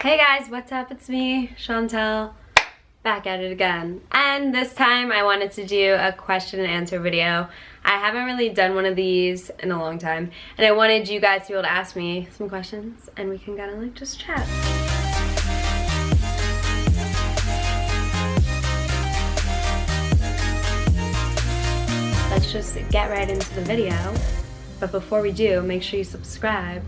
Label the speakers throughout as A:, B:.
A: Hey guys, what's up? It's me, Chantel, back at it again. And this time I wanted to do a question and answer video. I haven't really done one of these in a long time, and I wanted you guys to be able to ask me some questions and we can kind of like just chat. Let's just get right into the video. But before we do, make sure you subscribe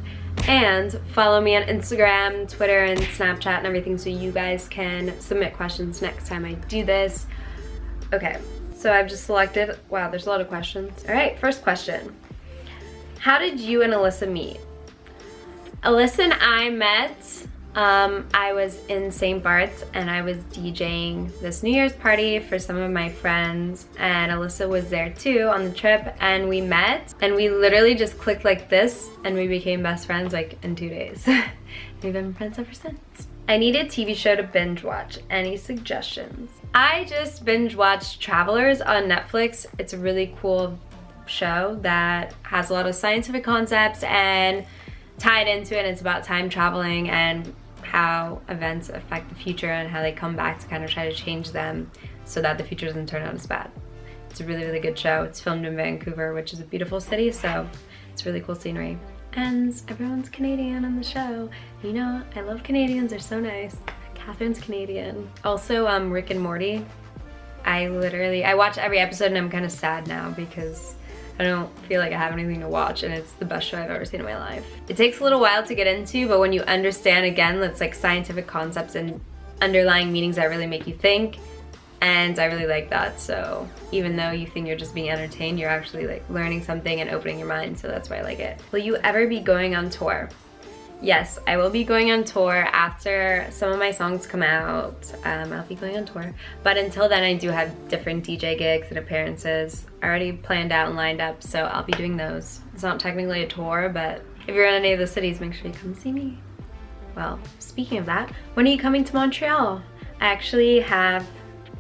A: and follow me on Instagram, Twitter, and Snapchat and everything so you guys can submit questions next time I do this. Okay, so I've just selected, wow, there's a lot of questions. All right, first question. How did you and Alyssa meet? Alyssa and I met, I was in St. Bart's and I was DJing this New Year's party for some of my friends, and Alyssa was there too on the trip, and we met and we literally just clicked like this and we became best friends like in 2 days. We've been friends ever since. I need a TV show to binge watch. Any suggestions? I just binge watched Travelers on Netflix. It's a really cool show that has a lot of scientific concepts and tied into it. It's about time traveling and how events affect the future and how they come back to kind of try to change them so that the future doesn't turn out as bad. It's a really, really good show. It's filmed in Vancouver, which is a beautiful city, so it's really cool scenery. And everyone's Canadian on the show. You know, I love Canadians, they're so nice. Kathryn's Canadian. Also, Rick and Morty. I watch every episode and I'm kind of sad now because I don't feel like I have anything to watch, and it's the best show I've ever seen in my life. It takes a little while to get into, but when you understand, again, it's like scientific concepts and underlying meanings that really make you think, and I really like that. So even though you think you're just being entertained, you're actually like learning something and opening your mind, so that's why I like it. Will you ever be going on tour? Yes, I will be going on tour after some of my songs come out. I'll be going on tour. But until then, I do have different DJ gigs and appearances already planned out and lined up, so I'll be doing those. It's not technically a tour, but if you're in any of the cities, make sure you come see me. Well, speaking of that, when are you coming to Montreal? I actually have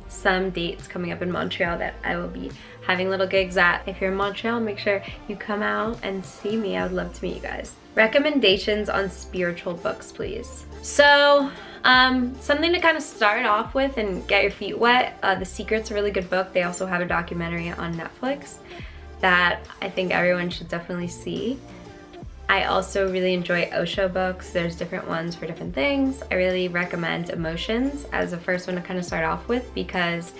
A: some dates coming up in Montreal that I will be having little gigs at. If you're in Montreal, make sure you come out and see me. I would love to meet you guys. Recommendations on spiritual books, please. So, something to kind of start off with and get your feet wet. The Secret's a really good book. They also have a documentary on Netflix that I think everyone should definitely see. I also really enjoy Osho books. There's different ones for different things. I really recommend Emotions as the first one to kind of start off with because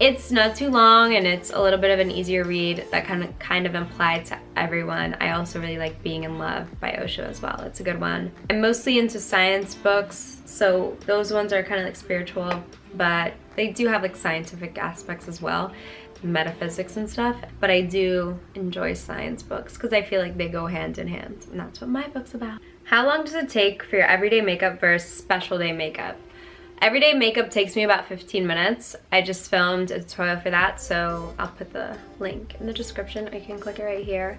A: it's not too long and it's a little bit of an easier read that kind of applied to everyone. I also really like Being in Love by Osho as well. It's a good one. I'm mostly into science books, so those ones are kind of like spiritual, but they do have like scientific aspects as well, metaphysics and stuff, but I do enjoy science books because I feel like they go hand in hand, and that's what my book's about. How long does it take for your everyday makeup versus special day makeup? Everyday makeup takes me about 15 minutes. I just filmed a tutorial for that, so I'll put the link in the description. You can click it right here.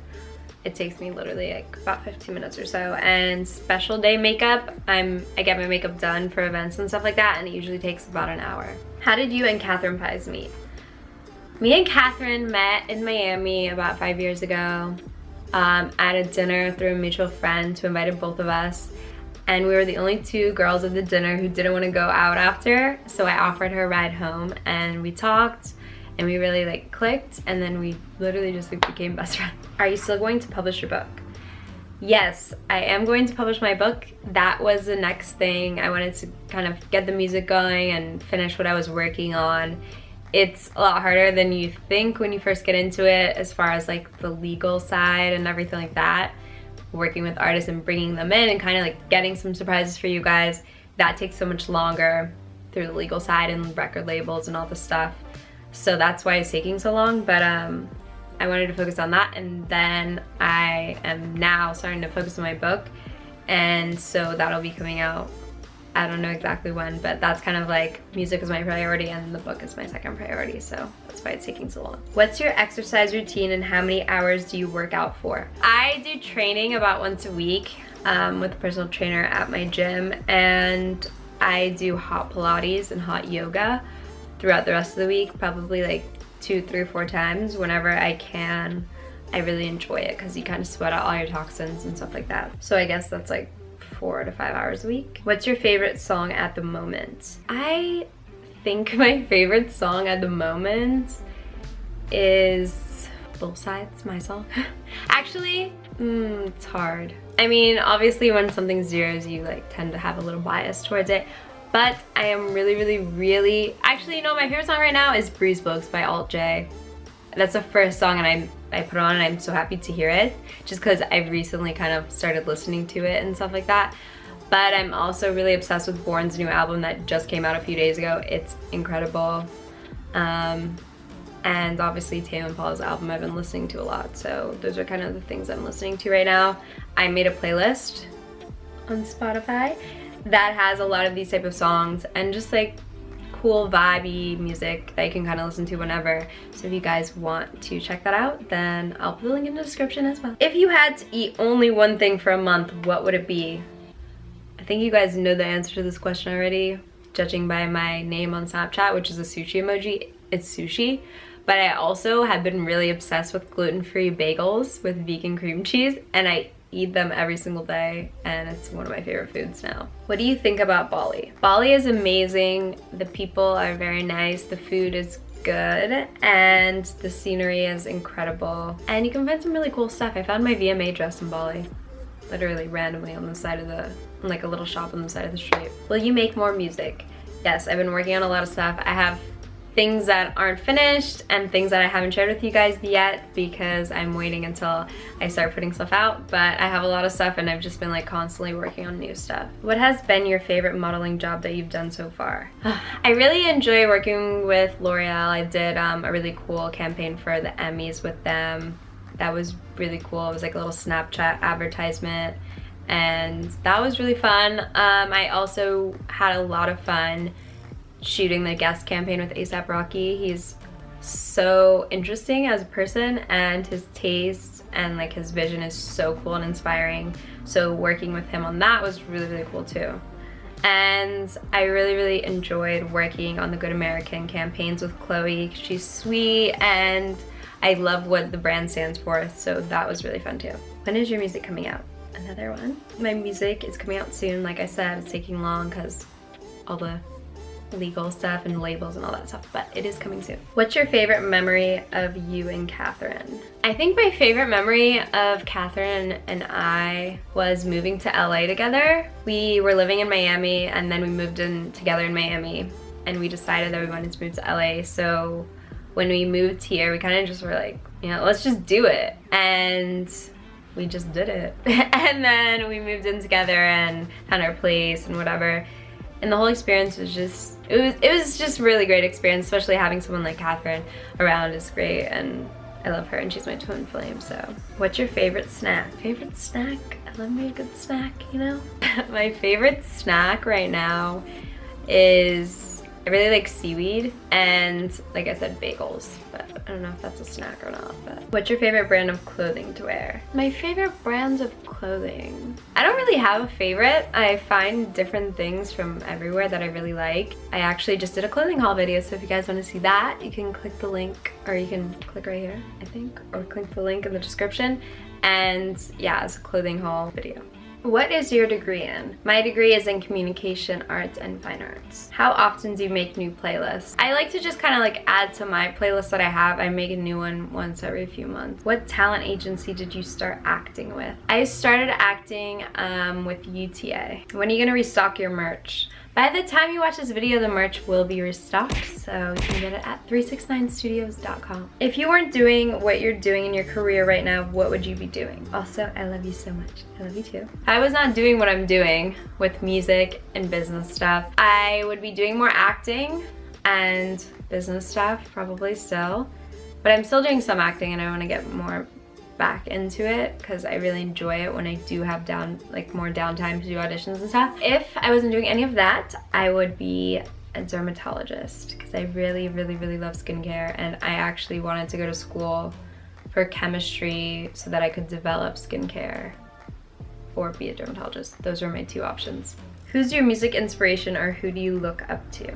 A: It takes me literally like about 15 minutes or so. And special day makeup, I get my makeup done for events and stuff like that, and it usually takes about an hour. How did you and Kathryn Pies meet? Me and Kathryn met in Miami about 5 years ago at a dinner through a mutual friend who invited both of us. And we were the only two girls at the dinner who didn't want to go out after, so I offered her a ride home and we talked and we really like clicked, and then we literally just like became best friends. Are you still going to publish your book? Yes, I am going to publish my book. That was the next thing. I wanted to kind of get the music going and finish what I was working on. It's a lot harder than you think when you first get into it, as far as like the legal side and everything like that. Working with artists and bringing them in and kind of like getting some surprises for you guys, that takes so much longer through the legal side and record labels and all the stuff. So that's why it's taking so long, but I wanted to focus on that, and then I am now starting to focus on my book, and so that'll be coming out, I don't know exactly when, but that's kind of like music is my priority and the book is my second priority, so that's why it's taking so long. What's your exercise routine and how many hours do you work out for? I do training about once a week with a personal trainer at my gym, and I do hot Pilates and hot yoga throughout the rest of the week, probably like 2, 3, 4 times whenever I can. I really enjoy it because you kind of sweat out all your toxins and stuff like that. So I guess that's like 4 to 5 hours a week. What's your favorite song at the moment? I think my favorite song at the moment is Both Sides, my song. Actually, it's hard. I mean, obviously when something's zeros, you like tend to have a little bias towards it, but I am really, actually, you know, my favorite song right now is Breeze Books by Alt-J. That's the first song and I put on and I'm so happy to hear it, just because I've recently kind of started listening to it and stuff like that. But I'm also really obsessed with Born's new album that just came out a few days ago. It's incredible. And obviously Tame Impala's album I've been listening to a lot, so those are kind of the things I'm listening to right now. I made a playlist on Spotify that has a lot of these type of songs and just like cool vibey music that you can kind of listen to whenever. So if you guys want to check that out, then I'll put the link in the description as well. If you had to eat only one thing for a month, what would it be? I think you guys know the answer to this question already, judging by my name on Snapchat, which is a sushi emoji. It's sushi. But I also have been really obsessed with gluten-free bagels with vegan cream cheese, and I eat them every single day, and it's one of my favorite foods now. What do you think about Bali? Bali is amazing. The people are very nice, the food is good, and the scenery is incredible. And you can find some really cool stuff. I found my VMA dress in Bali, literally randomly on the side of the, like a little shop on the side of the street. Will you make more music? Yes, I've been working on a lot of stuff. I have things that aren't finished and things that I haven't shared with you guys yet because I'm waiting until I start putting stuff out, but I have a lot of stuff and I've just been like constantly working on new stuff. What has been your favorite modeling job that you've done so far? I really enjoy working with L'Oreal. I did a really cool campaign for the Emmys with them. That was really cool. It was like a little Snapchat advertisement and that was really fun. I also had a lot of fun shooting the guest campaign with A$AP Rocky. He's so interesting as a person and his taste and like his vision is so cool and inspiring. So working with him on that was really cool too. And I really enjoyed working on the Good American campaigns with Chloe. She's sweet and I love what the brand stands for, so that was really fun too. When is your music coming out? Another one. My music is coming out soon. Like I said, it's taking long because all the legal stuff and labels and all that stuff, but it is coming soon. What's your favorite memory of you and Kathryn? I think my favorite memory of Kathryn and I was moving to LA together. We were living in Miami and then we moved in together in Miami and we decided that we wanted to move to LA. So when we moved here, we kind of just were like, you know, let's just do it. And we just did it. And then we moved in together and found our place and whatever. And the whole experience was just, it was just a really great experience, especially having someone like Kathryn around is great, and I love her and she's my twin flame. So what's your favorite snack? Favorite snack? I love me a good snack, you know? My favorite snack right now is, I really like seaweed and like I said, bagels, but I don't know if that's a snack or not. But what's your favorite brand of clothing to wear? My favorite brands of clothing, I don't really have a favorite. I find different things from everywhere that I really like. I actually just did a clothing haul video, so if you guys want to see that, you can click the link, or you can click right here, I think, or click the link in the description. And yeah, it's a clothing haul video. What is your degree in? My degree is in communication arts and fine arts. How often do you make new playlists? I like to just kind of like add to my playlist that I have. I make a new one once every few months. What talent agency did you start acting with? I started acting with UTA. When are you gonna restock your merch? By the time you watch this video, the merch will be restocked, so you can get it at 369studios.com. If you weren't doing what you're doing in your career right now, what would you be doing? Also, I love you so much. I love you too. If I was not doing what I'm doing with music and business stuff, I would be doing more acting and business stuff, probably still. But I'm still doing some acting and I want to get more back into it because I really enjoy it when I do have more downtime to do auditions and stuff. If I wasn't doing any of that, I would be a dermatologist because I really love skincare, and I actually wanted to go to school for chemistry so that I could develop skincare or be a dermatologist. Those are my two options. Who's your music inspiration, or who do you look up to?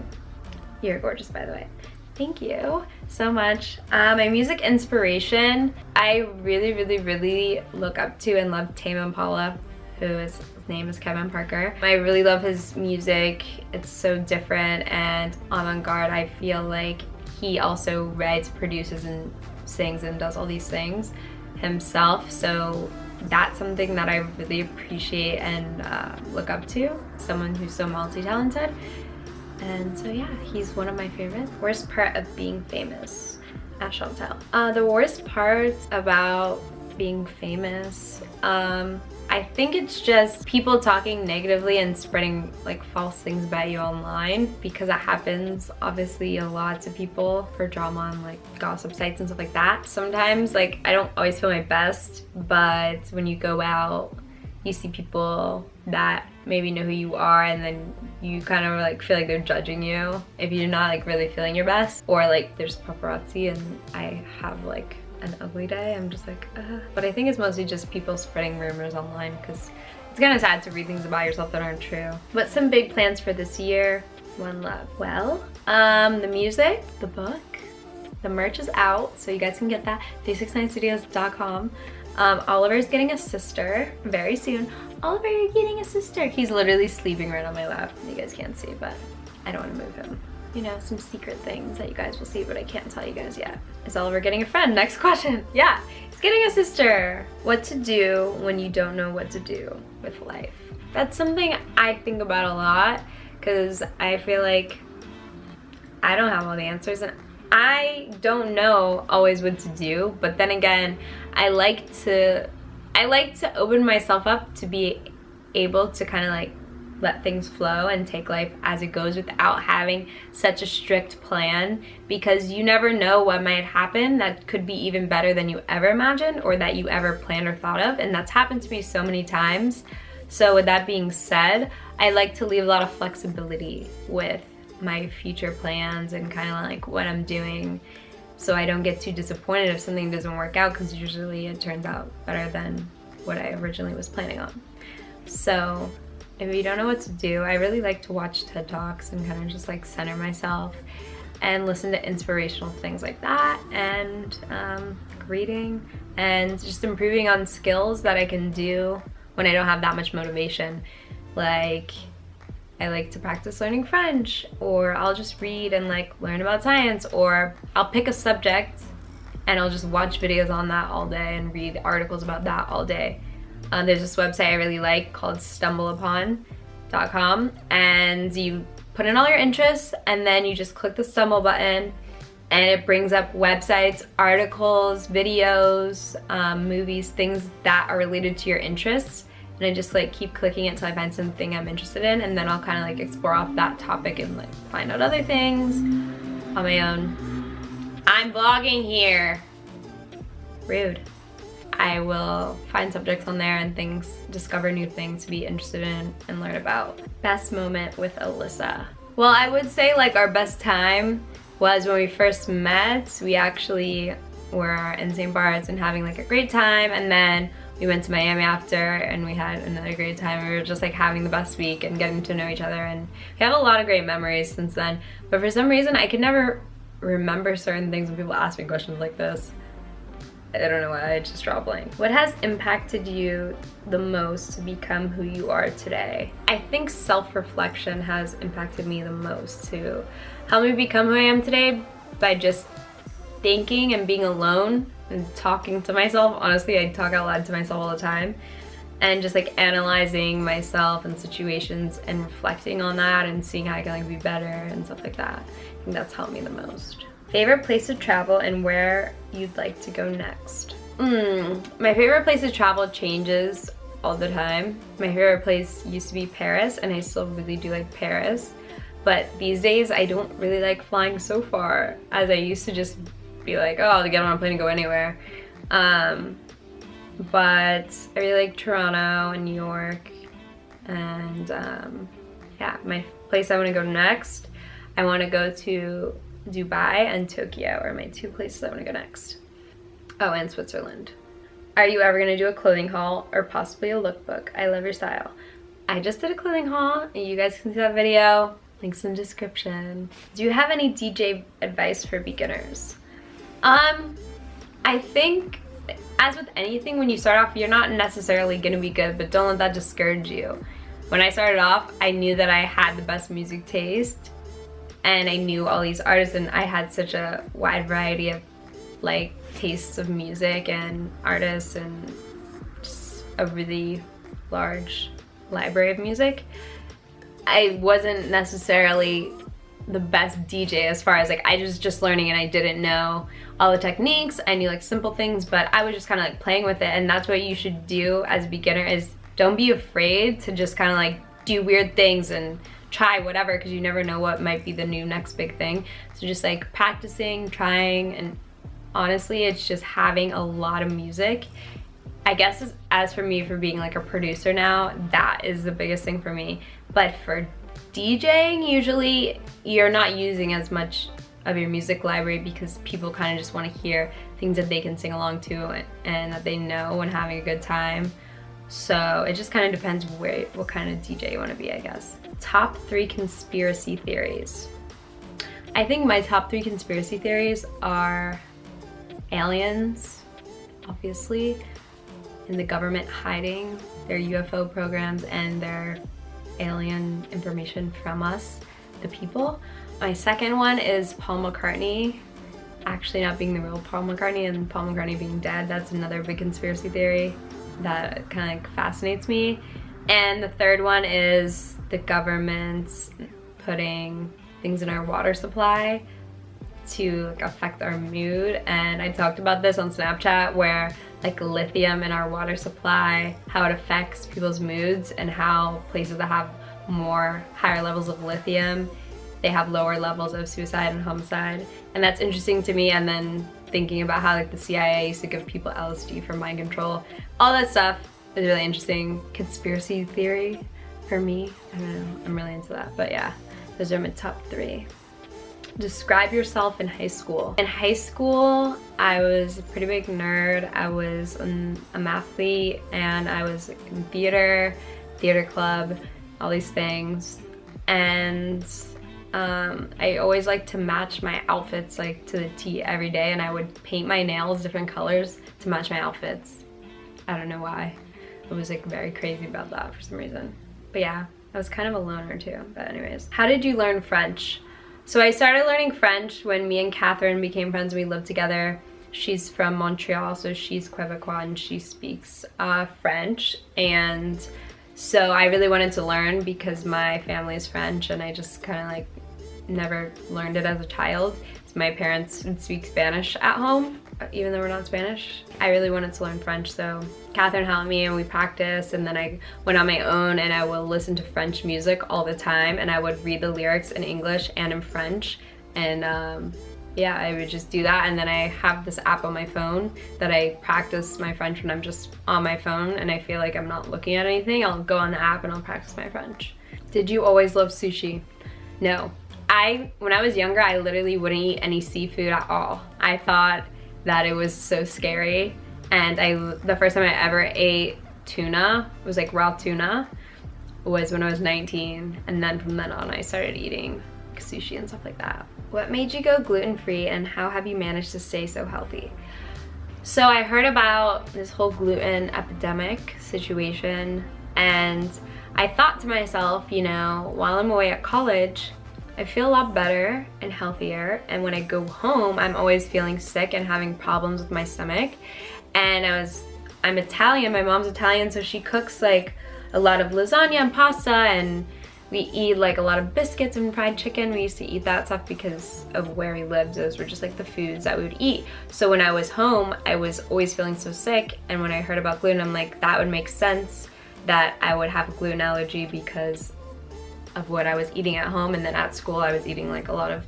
A: You're gorgeous, by the way. Thank you so much. My music inspiration, I really look up to and love Tame Impala. his name is Kevin Parker. I really love his music. It's so different and avant-garde. I feel like he also writes, produces, and sings and does all these things himself. So that's something that I really appreciate and look up to. Someone who's so multi-talented. And so yeah, he's one of my favorites. Worst part of being famous at Chantel. The worst part about being famous, I think it's just people talking negatively and spreading like false things about you online, because that happens obviously a lot to people for drama on like gossip sites and stuff like that. Sometimes like I don't always feel my best, but when you go out you see people that maybe know who you are, and then you kind of like feel like they're judging you if you're not like really feeling your best, or like there's paparazzi and I have like an ugly day. I'm just like, But I think it's mostly just people spreading rumors online, because it's kind of sad to read things about yourself that aren't true. But some big plans for this year. One love. Well, the music, the book, the merch is out, so you guys can get that. 369studios.com. Oliver's getting a sister very soon. Oliver, you're getting a sister. He's literally sleeping right on my lap. You guys can't see, but I don't want to move him. You know, some secret things that you guys will see, but I can't tell you guys yet. Is Oliver getting a friend? Next question. Yeah, he's getting a sister. What to do when you don't know what to do with life? That's something I think about a lot, because I feel like I don't have all the answers, and I don't know always what to do. But then again, I like to open myself up to be able to kind of like let things flow and take life as it goes without having such a strict plan, because you never know what might happen that could be even better than you ever imagined or that you ever planned or thought of. And that's happened to me so many times. So with that being said, I like to leave a lot of flexibility with my future plans and kind of like what I'm doing, so I don't get too disappointed if something doesn't work out, because usually it turns out better than what I originally was planning on. So if you don't know what to do, I really like to watch TED Talks and kind of just like center myself and listen to inspirational things like that, and reading and just improving on skills that I can do when I don't have that much motivation. Like I like to practice learning French, or I'll just read and like learn about science, or I'll pick a subject and I'll just watch videos on that all day and read articles about that all day. There's this website I really like called stumbleupon.com, and you put in all your interests and then you just click the stumble button and it brings up websites, articles, videos, movies, things that are related to your interests. And I just like keep clicking it until I find something I'm interested in, and then I'll kind of like explore off that topic and like find out other things on my own. I'm vlogging here. Rude. I will find subjects on there and things, discover new things to be interested in and learn about. Best moment with Alyssa. Well, I would say like our best time was when we first met. We actually were in St. Bart's and having like a great time, and then we went to Miami after and we had another great time. We were just like having the best week and getting to know each other, and we have a lot of great memories since then. But for some reason, I could never remember certain things when people ask me questions like this. I don't know why, I just draw a blank. What has impacted you the most to become who you are today? I think self-reflection has impacted me the most to help me become who I am today, by just thinking and being alone and talking to myself. Honestly, I talk out loud to myself all the time, and just like analyzing myself and situations and reflecting on that and seeing how I can like be better and stuff like that. I think that's helped me the most. Favorite place to travel and where you'd like to go next? My favorite place to travel changes all the time. My favorite place used to be Paris, and I still really do like Paris. But these days I don't really like flying so far, as I used to just be like, oh, I'll get on a plane and go anywhere. But I really like Toronto and New York, and yeah, my place I want to go next, I want to go to Dubai and Tokyo are my two places I want to go next. Oh, and Switzerland. Are you ever going to do a clothing haul or possibly a lookbook? I love your style. I just did a clothing haul, and you guys can see that video. Links in the description. Do you have any DJ advice for beginners? I think as with anything, when you start off, you're not necessarily gonna be good, but don't let that discourage you. When I started off, I knew that I had the best music taste, and I knew all these artists, and I had such a wide variety of like tastes of music and artists, and just a really large library of music. I wasn't necessarily the best DJ as far as like, I was just learning and I didn't know all the techniques. I knew like simple things, but I was just kind of like playing with it, and that's what you should do as a beginner, is don't be afraid to just kind of like do weird things and try whatever, because you never know what might be the new next big thing. So just like practicing, trying, and honestly it's just having a lot of music. I guess as for me, for being like a producer now, that is the biggest thing for me. But for DJing, usually you're not using as much of your music library, because people kind of just want to hear things that they can sing along to and that they know when having a good time. So it just kind of depends what kind of DJ you want to be, I guess. Top 3 conspiracy theories. I think my top 3 conspiracy theories are aliens, obviously, and the government hiding their UFO programs and their alien information from us, the people. My second one is Paul McCartney actually not being the real Paul McCartney and Paul McCartney being dead. That's another big conspiracy theory that kind of like fascinates me. And the third one is the government's putting things in our water supply to like affect our mood. And I talked about this on Snapchat, where like lithium in our water supply, how it affects people's moods, and how places that have higher levels of lithium, they have lower levels of suicide and homicide. And that's interesting to me. And then thinking about how like the CIA used to give people LSD for mind control. All that stuff is really interesting. Conspiracy theory for me. I don't know, I'm really into that. But yeah, those are my top 3. Describe yourself in high school. In high school, I was a pretty big nerd. I was a mathlete, and I was in theater club, all these things. And I always liked to match my outfits like to the T every day, and I would paint my nails different colors to match my outfits. I don't know why. I was like very crazy about that for some reason. But yeah, I was kind of a loner too. But anyways, how did you learn French? So I started learning French when me and Kathryn became friends. We lived together. She's from Montreal, so she's Quebecois, and she speaks French. And so I really wanted to learn because my family is French, and I just kind of like never learned it as a child. So my parents would speak Spanish at home, even though we're not Spanish. I really wanted to learn French, so Kathryn helped me and we practiced, and then I went on my own and I would listen to French music all the time, and I would read the lyrics in English and in French. And yeah, I would just do that. And then I have this app on my phone that I practice my French when I'm just on my phone and I feel like I'm not looking at anything. I'll go on the app and I'll practice my French. Did you always love sushi? No. When I was younger, I literally wouldn't eat any seafood at all. I thought that it was so scary. And the first time I ever ate tuna, it was like raw tuna, was when I was 19. And then from then on, I started eating sushi and stuff like that. What made you go gluten-free, and how have you managed to stay so healthy? So I heard about this whole gluten epidemic situation, and I thought to myself, you know, while I'm away at college, I feel a lot better and healthier, and when I go home, I'm always feeling sick and having problems with my stomach. And I'm Italian, my mom's Italian, so she cooks like a lot of lasagna and pasta, and we eat like a lot of biscuits and fried chicken. We used to eat that stuff because of where we lived. Those were just like the foods that we would eat. So when I was home, I was always feeling so sick. And when I heard about gluten, I'm like, that would make sense that I would have a gluten allergy because of what I was eating at home. And then at school, I was eating like a lot of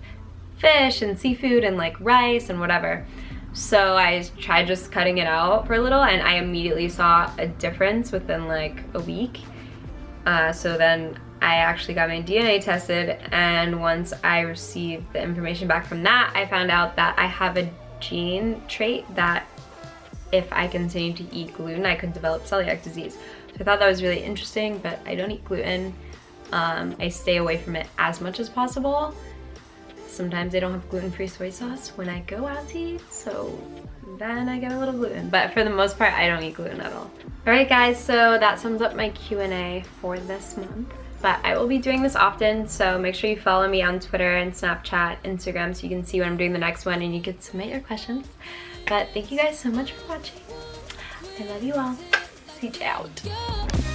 A: fish and seafood and like rice and whatever. So I tried just cutting it out for a little, and I immediately saw a difference within like a week. So then I actually got my DNA tested, and once I received the information back from that, I found out that I have a gene trait that if I continue to eat gluten, I could develop celiac disease. So I thought that was really interesting, but I don't eat gluten. I stay away from it as much as possible. Sometimes they don't have gluten-free soy sauce when I go out to eat, so then I get a little gluten. But for the most part, I don't eat gluten at all. Alright guys, so that sums up my Q&A for this month. But I will be doing this often, so make sure you follow me on Twitter and Snapchat, Instagram, so you can see when I'm doing the next one and you can submit your questions. But thank you guys so much for watching. I love you all. CeeJay out.